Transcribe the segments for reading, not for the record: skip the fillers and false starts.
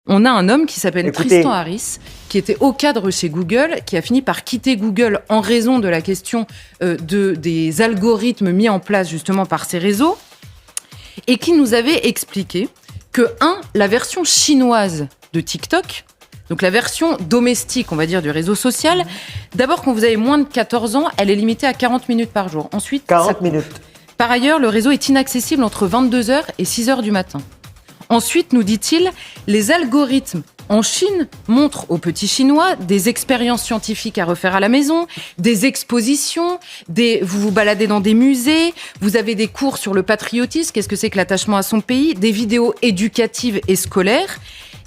on a un homme qui s'appelle Tristan Harris, qui était au cadre chez Google, qui a fini par quitter Google en raison de la question des algorithmes mis en place justement par ces réseaux, et qui nous avait expliqué que, la version chinoise de TikTok, donc la version domestique, on va dire, du réseau social, d'abord, quand vous avez moins de 14 ans, elle est limitée à 40 minutes par jour. Ensuite, 40 minutes. Par ailleurs, le réseau est inaccessible entre 22h et 6h du matin. Ensuite, nous dit-il, les algorithmes en Chine montrent aux petits Chinois des expériences scientifiques à refaire à la maison, des expositions, vous vous baladez dans des musées, vous avez des cours sur le patriotisme, qu'est-ce que c'est que l'attachement à son pays, des vidéos éducatives et scolaires.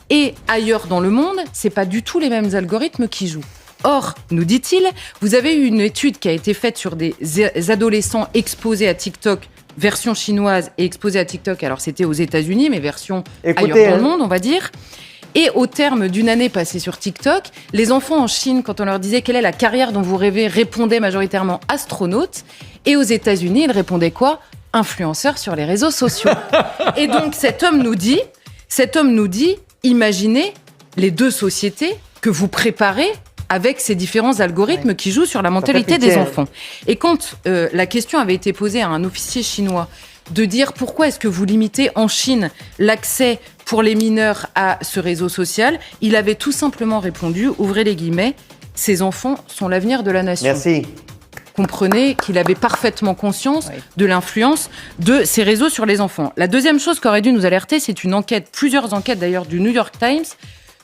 Et ailleurs dans le monde, c'est pas du tout les mêmes algorithmes qui jouent. Or, nous dit-il, vous avez eu une étude qui a été faite sur des adolescents exposés à TikTok, version chinoise, et exposés à TikTok, alors c'était aux États-Unis, mais version ailleurs dans le monde, on va dire. Et au terme d'une année passée sur TikTok, les enfants en Chine, quand on leur disait quelle est la carrière dont vous rêvez, répondaient majoritairement astronaute. Et aux États-Unis, ils répondaient quoi ? Influenceurs sur les réseaux sociaux. Et donc, cet homme nous dit, imaginez les deux sociétés que vous préparez avec ces différents algorithmes qui jouent sur la mentalité des enfants. Et quand la question avait été posée à un officier chinois de dire pourquoi est-ce que vous limitez en Chine l'accès pour les mineurs à ce réseau social, il avait tout simplement répondu, ouvrez les guillemets, ces enfants sont l'avenir de la nation. Merci. Comprenez qu'il avait parfaitement conscience de l'influence de ces réseaux sur les enfants. La deuxième chose qu'aurait dû nous alerter, c'est une enquête, plusieurs enquêtes d'ailleurs du New York Times,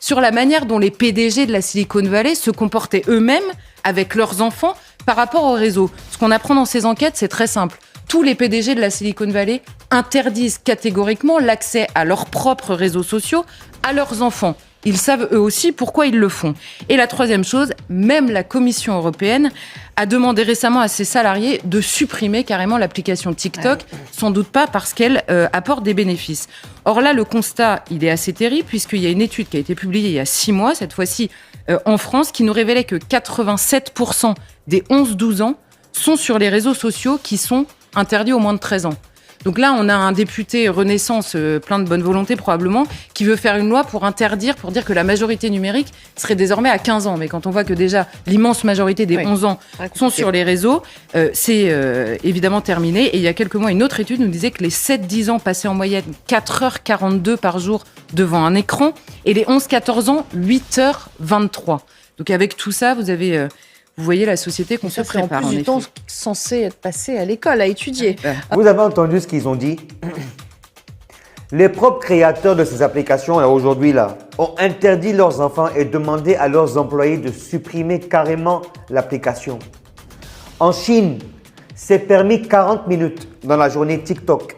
sur la manière dont les PDG de la Silicon Valley se comportaient eux-mêmes avec leurs enfants par rapport au réseau. Ce qu'on apprend dans ces enquêtes, c'est très simple. Tous les PDG de la Silicon Valley interdisent catégoriquement l'accès à leurs propres réseaux sociaux à leurs enfants. Ils savent eux aussi pourquoi ils le font. Et la troisième chose, même la Commission européenne a demandé récemment à ses salariés de supprimer carrément l'application TikTok, sans doute pas parce qu'elle apporte des bénéfices. Or là, le constat, il est assez terrible, puisqu'il y a une étude qui a été publiée il y a 6 mois, cette fois-ci en France, qui nous révélait que 87% des 11-12 ans sont sur les réseaux sociaux qui sont interdits aux moins de 13 ans. Donc là, on a un député Renaissance, plein de bonne volonté probablement, qui veut faire une loi pour interdire, pour dire que la majorité numérique serait désormais à 15 ans. Mais quand on voit que déjà l'immense majorité des 11 ans sont sur les réseaux, c'est évidemment terminé. Et il y a quelques mois, une autre étude nous disait que les 7-10 ans passaient en moyenne 4h42 par jour devant un écran, et les 11-14 ans, 8h23. Donc avec tout ça, vous voyez la société qu'on se prépare. En plus du temps censé être passé à l'école, à étudier. Vous avez entendu ce qu'ils ont dit ? Les propres créateurs de ces applications, aujourd'hui, ont interdit leurs enfants et demandé à leurs employés de supprimer carrément l'application. En Chine, c'est permis 40 minutes dans la journée TikTok.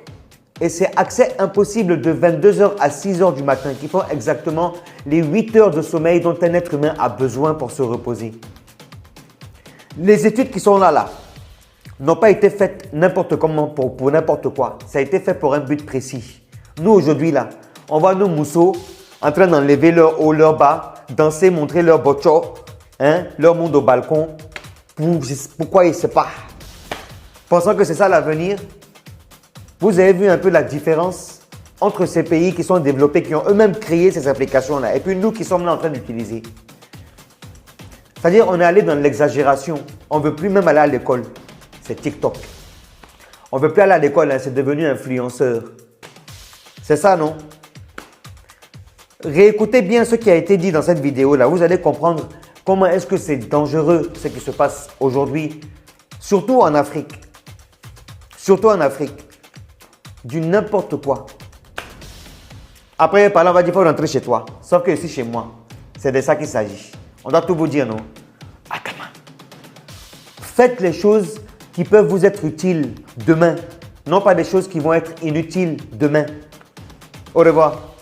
Et c'est accès impossible de 22h à 6h du matin, qui font exactement les 8 heures de sommeil dont un être humain a besoin pour se reposer. Les études qui sont là, n'ont pas été faites n'importe comment pour n'importe quoi. Ça a été fait pour un but précis. Nous, aujourd'hui, on voit nos mousseaux en train d'enlever leur haut, leur bas, danser, montrer leur bocho, leur monde au balcon. Pourquoi il ne sait pas? Pensant que c'est ça l'avenir. Vous avez vu un peu la différence entre ces pays qui sont développés, qui ont eux-mêmes créé ces applications-là, et puis nous qui sommes là en train d'utiliser. C'est-à-dire, on est allé dans l'exagération. On ne veut plus même aller à l'école. C'est TikTok. On ne veut plus aller à l'école, c'est devenu influenceur. C'est ça, non? Réécoutez bien ce qui a été dit dans cette vidéo-là. Vous allez comprendre comment est-ce que c'est dangereux ce qui se passe aujourd'hui. Surtout en Afrique. Surtout en Afrique. Du n'importe quoi. Après, par là, on va dire qu'il faut rentrer chez toi. Sauf que ici, chez moi, c'est de ça qu'il s'agit. On doit tout vous dire, non? Attends. Faites les choses qui peuvent vous être utiles demain. Non pas des choses qui vont être inutiles demain. Au revoir.